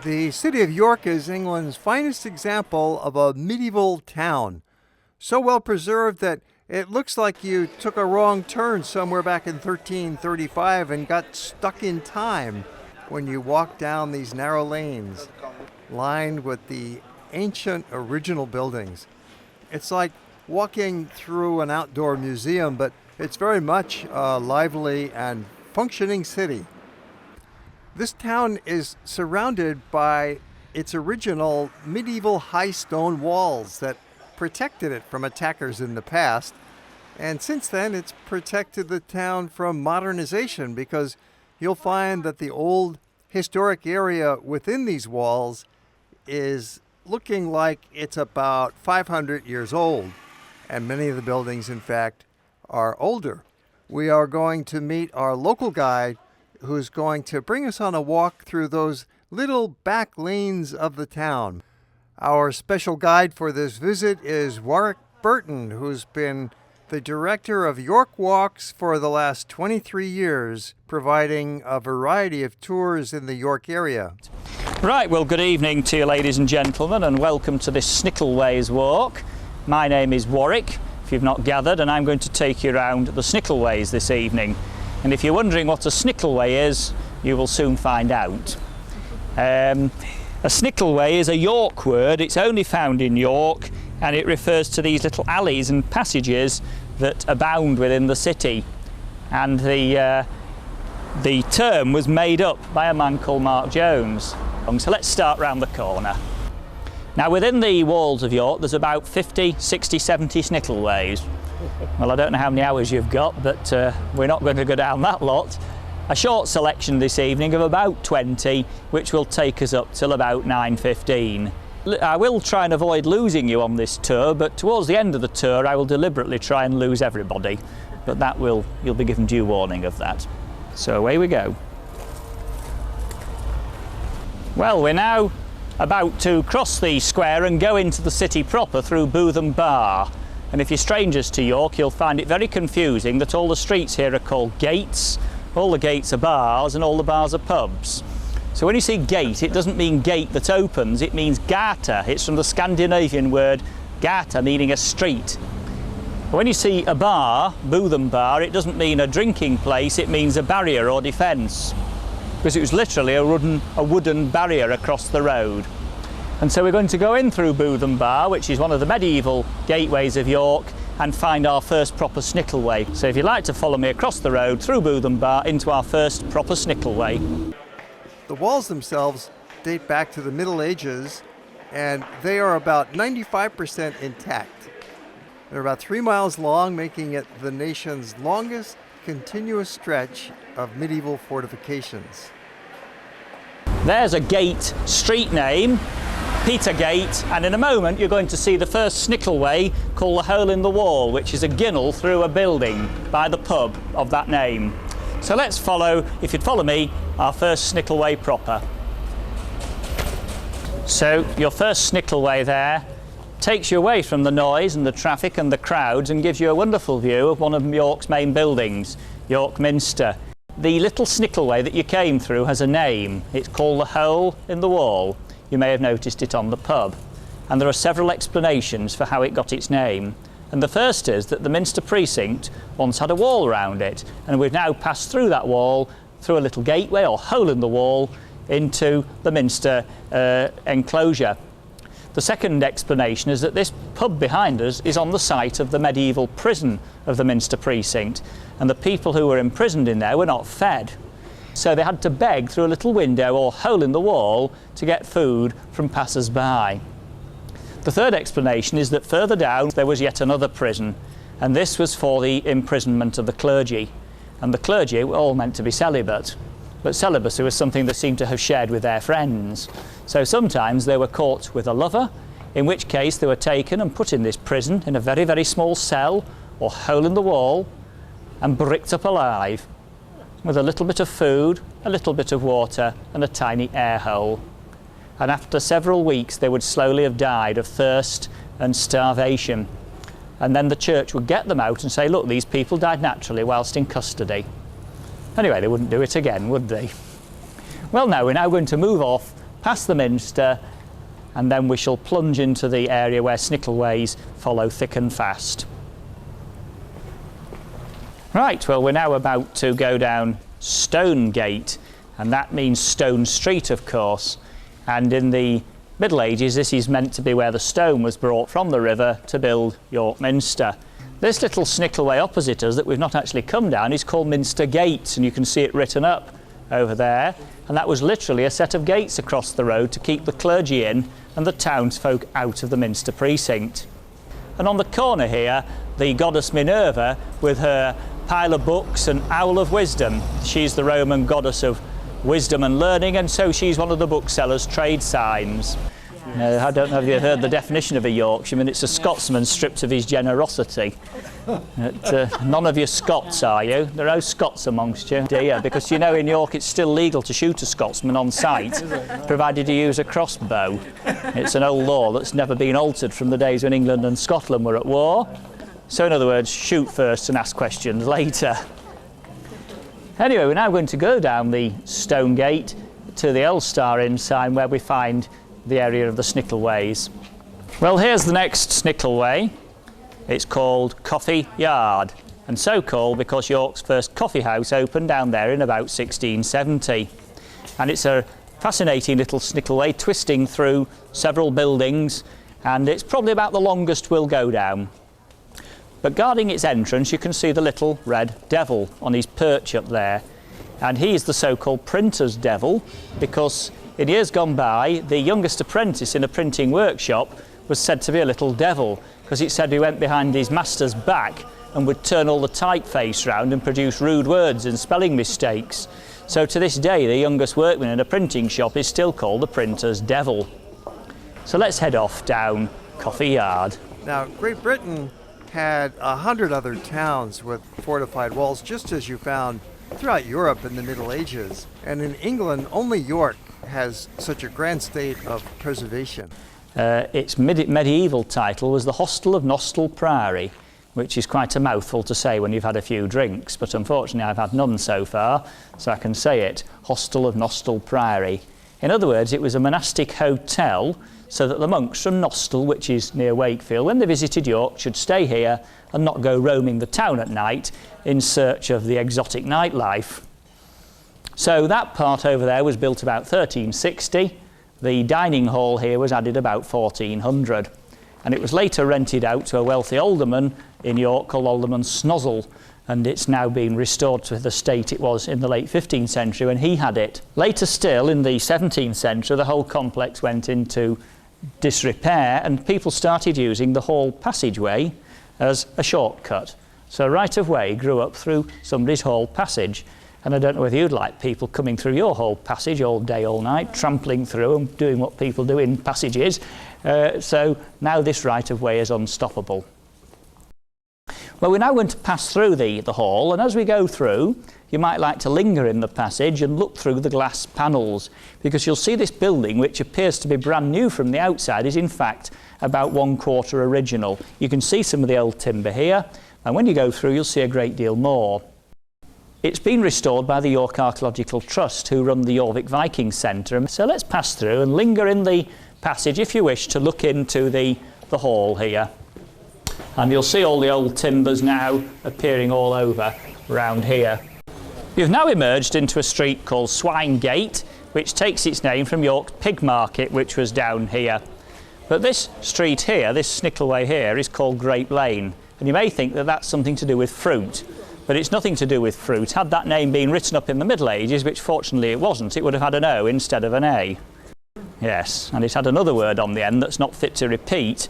The city of York is England's finest example of a medieval town. So well preserved that it looks like you took a wrong turn somewhere back in 1335 and got stuck in time when you walk down these narrow lanes lined with the ancient original buildings. It's like walking through an outdoor museum, but it's very much a lively and functioning city. This town is surrounded by its original medieval high stone walls that protected it from attackers in the past. And since then, it's protected the town from modernization because you'll find that the old historic area within these walls is looking like it's about 500 years old. And many of the buildings, in fact, are older. We are going to meet our local guide who's going to bring us on a walk through those little back lanes of the town. Our special guide for this visit is Warwick Burton, who's been the director of York Walks for the last 23 years, providing a variety of tours in the York area. Right, well, good evening to you, ladies and gentlemen, and welcome to this Snickelways walk. My name is Warwick, if you've not gathered, and I'm going to take you around the Snickelways this evening. And if you're wondering what a snickelway is, you will soon find out. A snickelway is a York word. It's only found in York, and it refers to these little alleys and passages that abound within the city. And the term was made up by a man called Mark Jones. So let's start round the corner. Now, within the walls of York, there's about 50, 60, 70 snickelways. Well, I don't know how many hours you've got, but we're not going to go down that lot. A short selection this evening of about 20, which will take us up till about 9:15. I will try and avoid losing you on this tour, but towards the end of the tour I will deliberately try and lose everybody. But you'll be given due warning of that. So away we go. Well, we're now about to cross the square and go into the city proper through Bootham Bar. And if you're strangers to York, you'll find it very confusing that all the streets here are called gates, all the gates are bars, and all the bars are pubs. So when you see gate, it doesn't mean gate that opens, it means gata. It's from the Scandinavian word gata, meaning a street. When you see a bar, Bootham Bar, it doesn't mean a drinking place, it means a barrier or defence, because it was literally a wooden barrier across the road. And so we're going to go in through Bootham Bar, which is one of the medieval gateways of York, and find our first proper snickelway. So if you'd like to follow me across the road through Bootham Bar into our first proper snickelway. The walls themselves date back to the Middle Ages, and they are about 95% intact. They're about 3 miles long, making it the nation's longest continuous stretch of medieval fortifications. There's a gate street name, Petergate, and in a moment you're going to see the first snickelway called the Hole in the Wall, which is a ginnel through a building by the pub of that name. So let's follow, if you'd follow me, our first snickelway proper. So your first snickelway there takes you away from the noise and the traffic and the crowds and gives you a wonderful view of one of York's main buildings, York Minster. The little snickelway that you came through has a name. It's called the Hole in the Wall. You may have noticed it on the pub. And there are several explanations for how it got its name. And the first is that the Minster precinct once had a wall around it, and we've now passed through that wall, through a little gateway or hole in the wall, into the Minster enclosure. The second explanation is that this pub behind us is on the site of the medieval prison of the Minster precinct, and the people who were imprisoned in there were not fed. So they had to beg through a little window or hole in the wall to get food from passers-by. The third explanation is that further down there was yet another prison, and this was for the imprisonment of the clergy. And the clergy were all meant to be celibate, but celibacy was something they seemed to have shared with their friends. So sometimes they were caught with a lover, in which case they were taken and put in this prison in a very, very small cell or hole in the wall and bricked up alive with a little bit of food, a little bit of water and a tiny air hole. And after several weeks they would slowly have died of thirst and starvation. And then the church would get them out and say, look, these people died naturally whilst in custody. Anyway, they wouldn't do it again, would they? Well, now we're now going to move off past the Minster, and then we shall plunge into the area where snickelways follow thick and fast. Right, well, we're now about to go down Stonegate, and that means Stone Street, of course. And in the Middle Ages, this is meant to be where the stone was brought from the river to build York Minster. This little snickelway opposite us that we've not actually come down is called Minster Gate, and you can see it written up over there. And that was literally a set of gates across the road to keep the clergy in and the townsfolk out of the Minster precinct. And on the corner here, the goddess Minerva with her pile of books and owl of wisdom. She's the Roman goddess of wisdom and learning, and so she's one of the bookseller's trade signs. I don't know if you've heard the definition of a Yorkshireman. It's a Scotsman stripped of his generosity. None of you Scots, are you? There are no Scots amongst you, dear, because you know in York it's still legal to shoot a Scotsman on sight, provided you use a crossbow. It's an old law that's never been altered from the days when England and Scotland were at war. So in other words, shoot first and ask questions later. Anyway, we're now going to go down the Stonegate to the Elstar Inn sign where we find the area of the snickelways. Well, here's the next snickelway. It's called Coffee Yard, and so called because York's first coffee house opened down there in about 1670. And it's a fascinating little snickelway twisting through several buildings, and it's probably about the longest we'll go down. But guarding its entrance you can see the little red devil on his perch up there, and he is the so-called printer's devil because in years gone by the youngest apprentice in a printing workshop was said to be a little devil, because it said he went behind his master's back and would turn all the typeface round and produce rude words and spelling mistakes. So to this day the youngest workman in a printing shop is still called the printer's devil. So let's head off down Coffee Yard. Now, Great Britain had 100 other towns with fortified walls, just as you found throughout Europe in the Middle Ages. And in England, only York has such a grand state of preservation. Its medieval title was the Hostel of Nostell Priory, which is quite a mouthful to say when you've had a few drinks, but unfortunately I've had none so far, so I can say it, Hostel of Nostell Priory. In other words, it was a monastic hotel so that the monks from Nostell, which is near Wakefield, when they visited York, should stay here and not go roaming the town at night in search of the exotic nightlife. So that part over there was built about 1360. The dining hall here was added about 1400. And it was later rented out to a wealthy alderman in York called Alderman Snozzle, and it's now been restored to the state it was in the late 15th century when he had it. Later still, in the 17th century, the whole complex went into disrepair and people started using the hall passageway as a shortcut. So right of way grew up through somebody's hall passage, and I don't know whether you'd like people coming through your hall passage all day, all night, trampling through and doing what people do in passages. So now this right of way is unstoppable. Well, we're now going to pass through the hall, and as we go through you might like to linger in the passage and look through the glass panels, because you'll see this building, which appears to be brand new from the outside, is in fact about 1/4 original. You can see some of the old timber here, and when you go through you'll see a great deal more. It's been restored by the York Archaeological Trust, who run the Jorvik Viking Centre. So let's pass through and linger in the passage if you wish to look into the hall here. And you'll see all the old timbers now appearing all over round here. You've now emerged into a street called Stonegate, which takes its name from York's pig market, which was down here. But this street here, this snickelway here, is called Grape Lane, and you may think that that's something to do with fruit, but it's nothing to do with fruit. Had that name been written up in the Middle Ages, which fortunately it wasn't, it would have had an O instead of an A. Yes, and it had another word on the end that's not fit to repeat.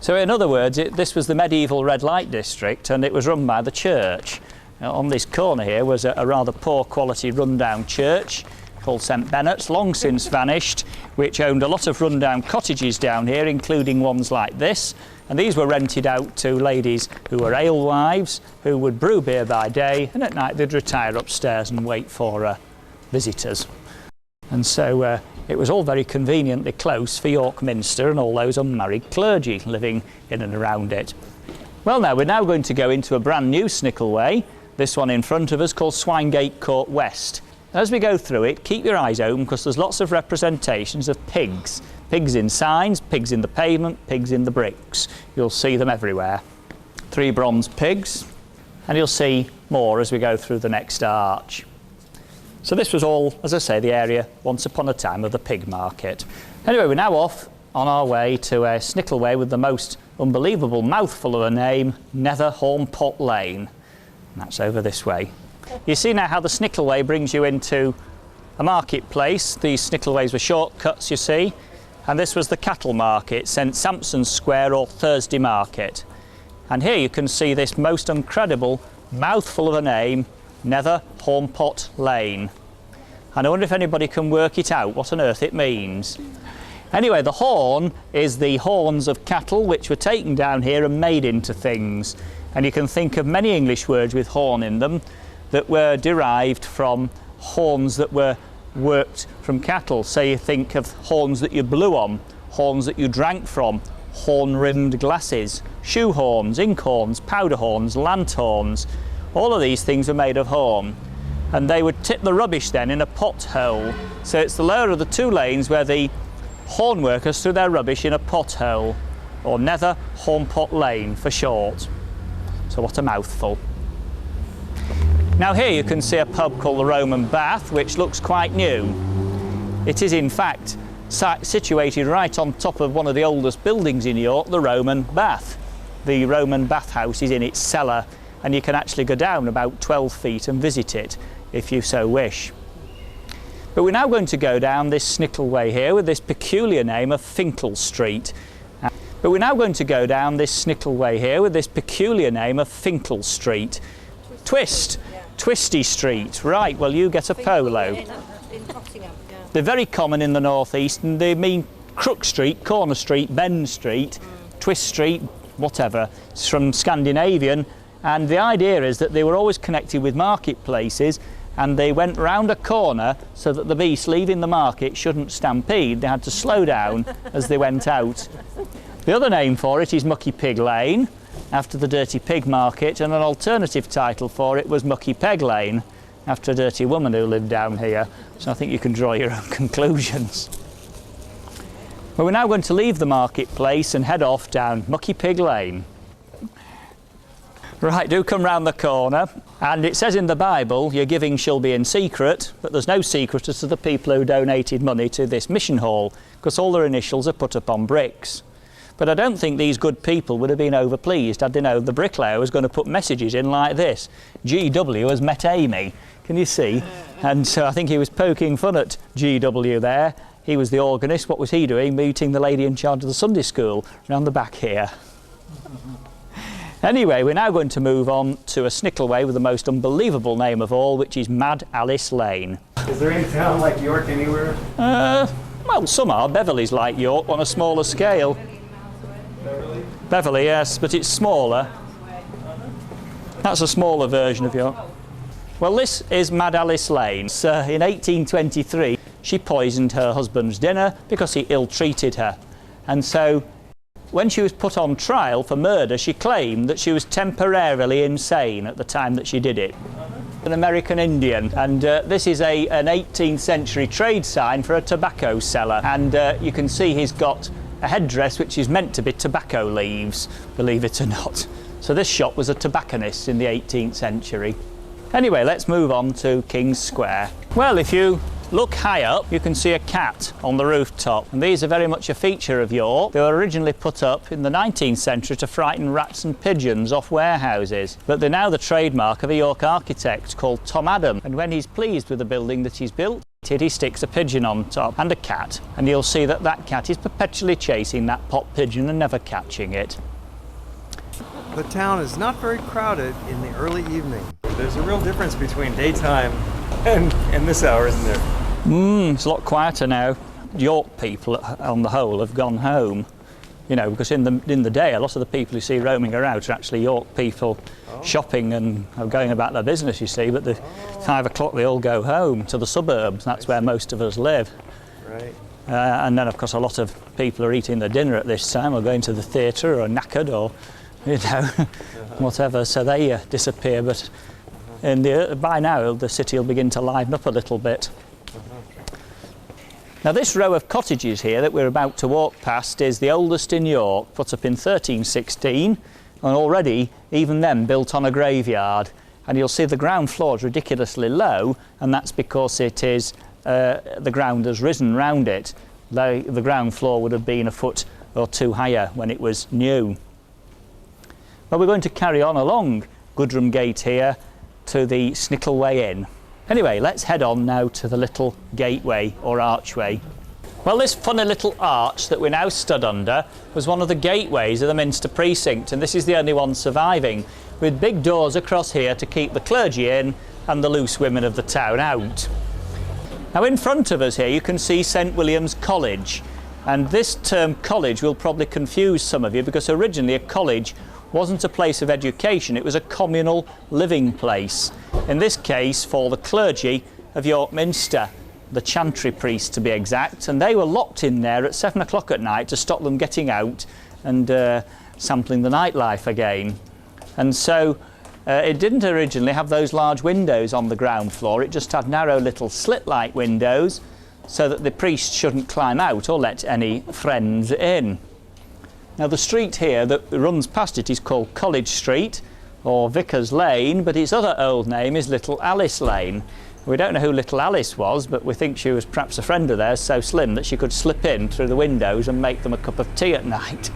So in other words, this was the medieval red light district, and it was run by the church. On this corner here was a rather poor quality rundown church called St Benet's, long since vanished, which owned a lot of rundown cottages down here, including ones like this, and these were rented out to ladies who were alewives, who would brew beer by day, and at night they'd retire upstairs and wait for visitors. And so it was all very conveniently close for York Minster and all those unmarried clergy living in and around it. Well, now we're going to go into a brand new snickelway, this one in front of us called Stonegate Court West. As we go through it, keep your eyes open because there's lots of representations of pigs. Pigs in signs, pigs in the pavement, pigs in the bricks. You'll see them everywhere. 3 bronze pigs, and you'll see more as we go through the next arch. So this was all, as I say, the area once upon a time of the pig market. Anyway, we're now off on our way to a snickelway with the most unbelievable mouthful of a name, Nether Hornpot Lane. And that's over this way. You see now how the snickelway brings you into a marketplace. These snickelways were shortcuts, you see, and this was the cattle market, St Sampson's Square or Thursday Market. And here you can see this most incredible mouthful of a name, Nether Hornpot Lane. And I wonder if anybody can work it out, what on earth it means. Anyway, the horn is the horns of cattle which were taken down here and made into things. And you can think of many English words with horn in them that were derived from horns that were worked from cattle. So you think of horns that you blew on, horns that you drank from, horn-rimmed glasses, shoe horns, ink horns, powder horns, lanthorns. All of these things were made of horn. And they would tip the rubbish then in a pothole. So it's the lower of the 2 lanes where the horn workers threw their rubbish in a pothole, or Nether Hornpot Lane for short. So what a mouthful. Now here you can see a pub called the Roman Bath, which looks quite new. It is in fact situated right on top of one of the oldest buildings in York, the Roman Bath. The Roman bathhouse is in its cellar, and you can actually go down about 12 feet and visit it if you so wish. But we're now going to go down this snickelway here with this peculiar name of Finkel Street. But we're now going to go down this snickelway here with this peculiar name of Finkel Street. Twist. Twisty Street. Right, well you get a polo. They're very common in the northeast, and they mean Crook Street, Corner Street, Bend Street, Twist Street, whatever. It's from Scandinavian, and the idea is that they were always connected with marketplaces, and they went round a corner so that the beast leaving the market shouldn't stampede. They had to slow down as they went out. The other name for it is Mucky Pig Lane, after the Dirty Pig Market, and an alternative title for it was Mucky Peg Lane, after a dirty woman who lived down here. So I think you can draw your own conclusions. Well, we're now going to leave the marketplace and head off down Mucky Pig Lane. Right, do come round the corner, and it says in the Bible, your giving shall be in secret, but there's no secret as to the people who donated money to this mission hall, because all their initials are put up on bricks. But I don't think these good people would have been overpleased had they known the bricklayer was going to put messages in like this. GW has met Amy. Can you see? And so I think he was poking fun at GW there. He was the organist. What was he doing? Meeting the lady in charge of the Sunday school round the back here. Anyway, we're now going to move on to a snickelway with the most unbelievable name of all, which is Mad Alice Lane. Is there any town like York anywhere? Well, some are. Beverley's like York on a smaller scale. Beverley? Beverley, yes, but it's smaller. That's a smaller version of York. Well, this is Mad Alice Lane. In 1823, she poisoned her husband's dinner because he ill-treated her. And so, when she was put on trial for murder, she claimed that she was temporarily insane at the time that she did it. An American Indian, and this is an 18th century trade sign for a tobacco seller. And you can see he's got a headdress which is meant to be tobacco leaves, believe it or not. So this shop was a tobacconist in the 18th century. Anyway, let's move on to King's Square. Well, if you look high up, you can see a cat on the rooftop, and these are very much a feature of York. They were originally put up in the 19th century to frighten rats and pigeons off warehouses, but they're now the trademark of a York architect called Tom Adam, and when he's pleased with the building that he's built, he sticks a pigeon on top and a cat, and you'll see that that cat is perpetually chasing that pot pigeon and never catching it. The town is not very crowded in the early evening. There's a real difference between daytime and this hour, isn't there? It's a lot quieter now. York people, on the whole, have gone home. You know, because in the day, a lot of the people you see roaming around are actually York people shopping and going about their business, you see. But at 5 o'clock, they all go home to the suburbs. That's where most of us live. Right. And then, of course, a lot of people are eating their dinner at this time, or going to the theatre, or knackered, or, you know, whatever. So they disappear. But And by now the city will begin to liven up a little bit. Now this row of cottages here that we're about to walk past is the oldest in York, put up in 1316, and already even then built on a graveyard. And you'll see the ground floor is ridiculously low, and that's because it is the ground has risen round it. The ground floor would have been a foot or two higher when it was new. Well, we're going to carry on along Goodram Gate here to the Snickelway Inn. Anyway, let's head on now to the little gateway or archway. Well, this funny little arch that we're now stood under was one of the gateways of the Minster precinct, and this is the only one surviving, with big doors across here to keep the clergy in and the loose women of the town out. Now in front of us here you can see St William's College, and this term college will probably confuse some of you because originally a college wasn't a place of education, it was a communal living place. In this case for the clergy of York Minster, the chantry priests to be exact, and they were locked in there at 7 o'clock at night to stop them getting out and sampling the nightlife again. And so it didn't originally have those large windows on the ground floor, it just had narrow little slit-like windows so that the priests shouldn't climb out or let any friends in. Now the street here that runs past it is called College Street or Vicar's Lane, but its other old name is Little Alice Lane. We don't know who Little Alice was, but we think she was perhaps a friend of theirs so slim that she could slip in through the windows and make them a cup of tea at night.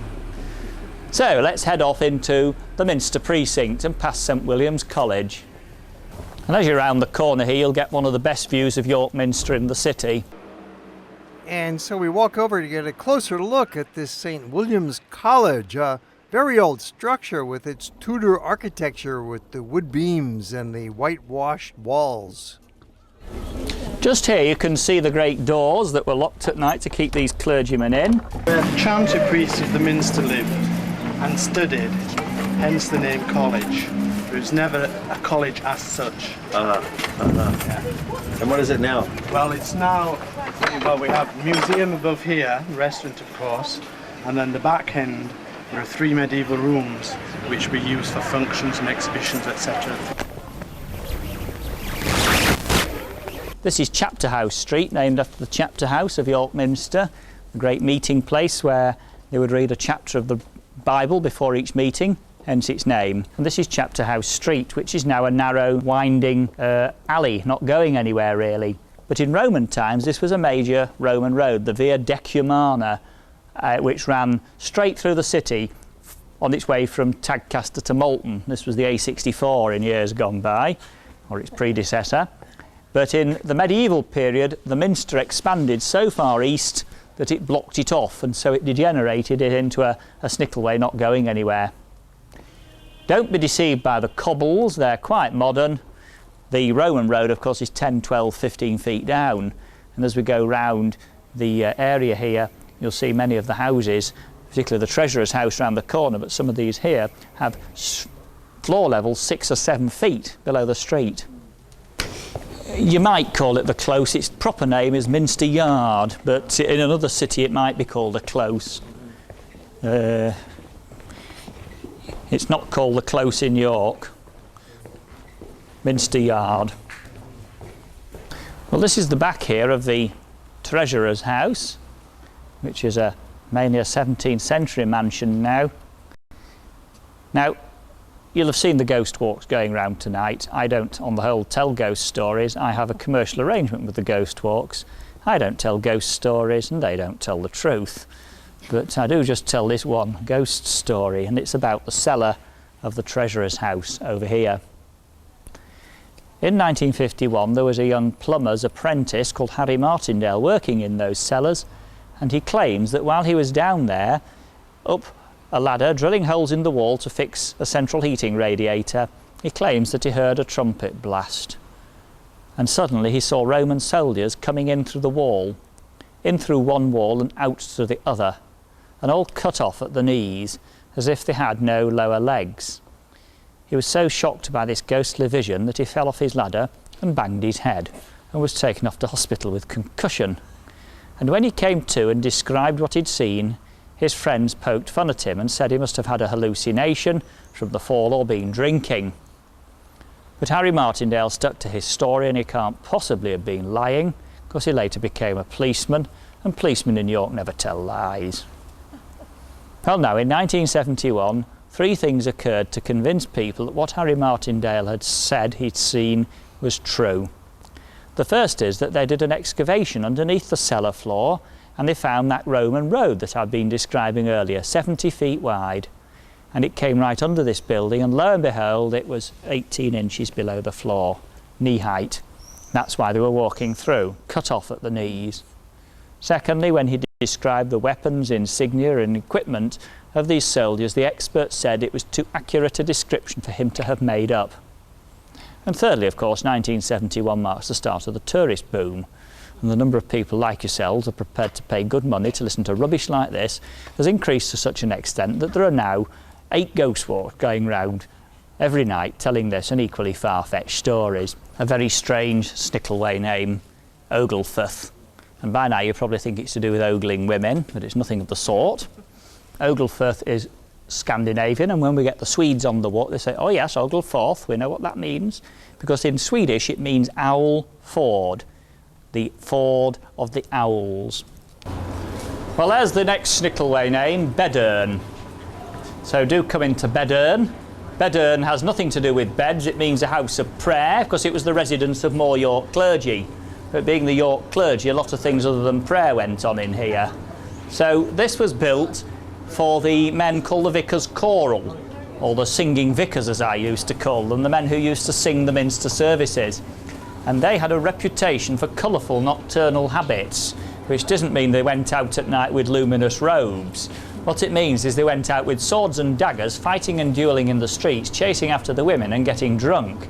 So let's head off into the Minster precinct and past St William's College. And as you're round the corner here you'll get one of the best views of York Minster in the city. And so we walk over to get a closer look at this St. William's College, a very old structure with its Tudor architecture with the wood beams and the whitewashed walls. Just here you can see the great doors that were locked at night to keep these clergymen in. Where the chantry priests of the Minster lived and studied, hence the name college. There was never a college as such. Yeah. And what is it now? Well, it's now, well, we have a museum above here, restaurant of course, and then the back end there are 3 medieval rooms which we use for functions and exhibitions, etc. This is Chapter House Street, named after the Chapter House of York Minster, a great meeting place where they would read a chapter of the Bible before each meeting, hence its name. And this is Chapter House Street, which is now a narrow, winding alley, not going anywhere really. But in Roman times this was a major Roman road, the Via Decumana, which ran straight through the city on its way from Tadcaster to Malton. This was the A64 in years gone by, or its predecessor. But in the medieval period the Minster expanded so far east that it blocked it off, and so it degenerated it into a snickelway not going anywhere. Don't be deceived by the cobbles, they're quite modern. The Roman road of course is 10, 12, 15 feet down, and as we go round the area here you'll see many of the houses, particularly the Treasurer's house round the corner, but some of these here have floor level 6 or 7 feet below the street. You might call it the Close, its proper name is Minster Yard, but in another city it might be called a Close. It's not called the Close in York. Minster Yard. Well, this is the back here of the Treasurer's house, which is mainly a 17th century mansion now. Now, you'll have seen the ghost walks going round tonight. I don't, on the whole, tell ghost stories. I have a commercial arrangement with the ghost walks. I don't tell ghost stories and they don't tell the truth. But I do just tell this one ghost story, and it's about the cellar of the Treasurer's house over here. In 1951 there was a young plumber's apprentice called Harry Martindale working in those cellars, and he claims that while he was down there up a ladder drilling holes in the wall to fix a central heating radiator, he claims that he heard a trumpet blast, and suddenly he saw Roman soldiers coming in through the wall, in through one wall and out through the other, and all cut off at the knees as if they had no lower legs. He was so shocked by this ghostly vision that he fell off his ladder and banged his head and was taken off to hospital with concussion. And when he came to and described what he'd seen, his friends poked fun at him and said he must have had a hallucination from the fall or been drinking. But Harry Martindale stuck to his story, and he can't possibly have been lying, because he later became a policeman, and policemen in York never tell lies. Well, now, in 1971, 3 things occurred to convince people that what Harry Martindale had said he'd seen was true. The first is that they did an excavation underneath the cellar floor, and they found that Roman road that I'd been describing earlier, 70 feet wide. And it came right under this building, and lo and behold, it was 18 inches below the floor, knee height. That's why they were walking through, cut off at the knees. Secondly, when he described the weapons, insignia and equipment of these soldiers, the experts said it was too accurate a description for him to have made up. And thirdly, of course, 1971 marks the start of the tourist boom, and the number of people like yourselves are prepared to pay good money to listen to rubbish like this has increased to such an extent that there are now 8 ghost walks going round every night telling this and equally far-fetched stories. A very strange Snickelway name, Oglethorpe. And by now you probably think it's to do with ogling women, but it's nothing of the sort. Oglethorpe is Scandinavian, and when we get the Swedes on the walk, they say, oh yes, Oglethorpe, we know what that means. Because in Swedish it means owl ford, the ford of the owls. Well, there's the next Snickelway name, Bedern. So do come into Bedern. Bedern has nothing to do with beds, it means a house of prayer, because it was the residence of more York clergy. But being the York clergy, a lot of things other than prayer went on in here. So this was built for the men called the Vicar's Choral, or the singing vicars as I used to call them, the men who used to sing the Minster services. And they had a reputation for colourful nocturnal habits, which doesn't mean they went out at night with luminous robes. What it means is they went out with swords and daggers, fighting and duelling in the streets, chasing after the women and getting drunk.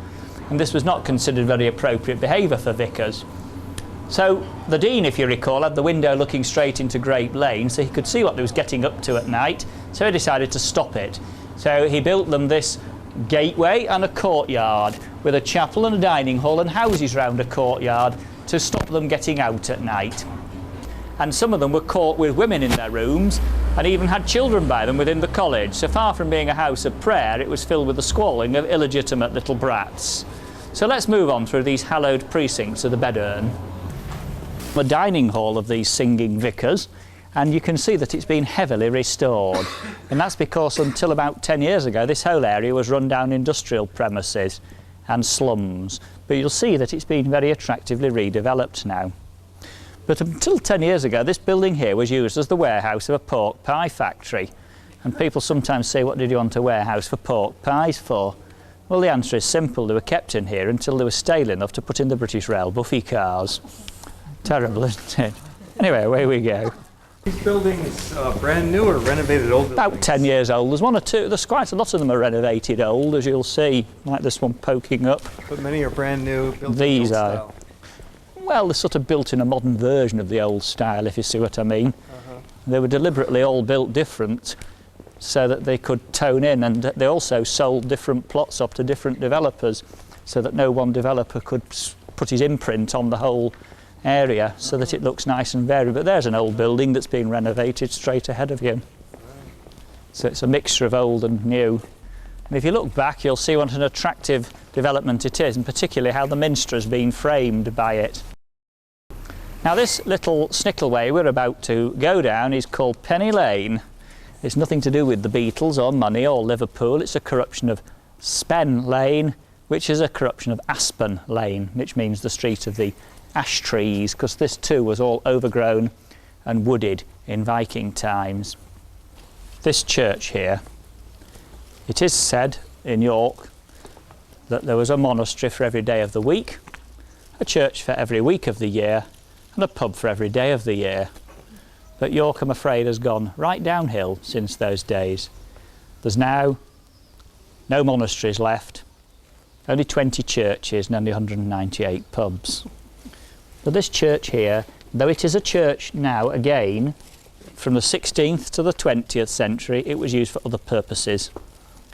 And this was not considered very appropriate behaviour for vicars. So the Dean, if you recall, had the window looking straight into Grape Lane, so he could see what they was getting up to at night, so he decided to stop it. So he built them this gateway and a courtyard with a chapel and a dining hall and houses round a courtyard to stop them getting out at night. And some of them were caught with women in their rooms and even had children by them within the college. So far from being a house of prayer, it was filled with the squalling of illegitimate little brats. So let's move on through these hallowed precincts of the Bedern. The dining hall of these singing vicars, and you can see that it's been heavily restored. And that's because until about 10 years ago this whole area was run down industrial premises and slums. But you'll see that it's been very attractively redeveloped now. But until 10 years ago this building here was used as the warehouse of a pork pie factory. And people sometimes say, what did you want a warehouse for pork pies for? Well, the answer is simple. They were kept in here until they were stale enough to put in the British Rail Buffy cars. Terrible, isn't it? Anyway, away we go. These buildings brand new or renovated old buildings? About 10 years old. There's one or two, there's quite a lot of them are renovated old, as you'll see, like this one poking up. But many are brand new, built These in the old are. style. Well, they're sort of built in a modern version of the old style, if you see what I mean. They were deliberately all built different so that they could tone in, and they also sold different plots up to different developers so that no one developer could put his imprint on the whole area so that it looks nice and varied. But there's an old building that's been renovated straight ahead of you. So it's a mixture of old and new. And if you look back, you'll see what an attractive development it is, and particularly how the minster has been framed by it. Now this little Snickelway we're about to go down is called Penny Lane. It's nothing to do with the Beatles or money or Liverpool. It's a corruption of Spen Lane, which is a corruption of Aspen Lane, which means the street of the ash trees, because this too was all overgrown and wooded in Viking times. This church here, it is said in York that there was a monastery for every day of the week, a church for every week of the year, and a pub for every day of the year. But York, I'm afraid, has gone right downhill since those days. There's now no monasteries left, only 20 churches and only 198 pubs. But this church here, though it is a church now again, from the 16th to the 20th century, it was used for other purposes.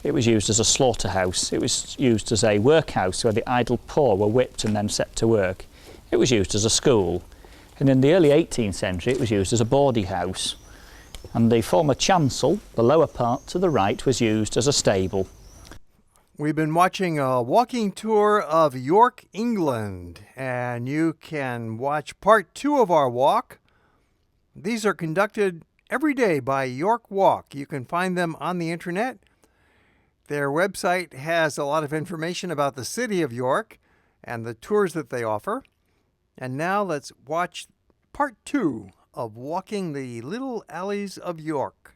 It was used as a slaughterhouse. It was used as a workhouse where the idle poor were whipped and then set to work. It was used as a school. And in the early 18th century, it was used as a bawdy house. And the former chancel, the lower part to the right, was used as a stable. We've been watching a walking tour of York, England, and you can watch part 2 of our walk. These are conducted every day by York Walk. You can find them on the internet. Their website has a lot of information about the city of York and the tours that they offer. And now let's watch part 2 of walking the little alleys of York.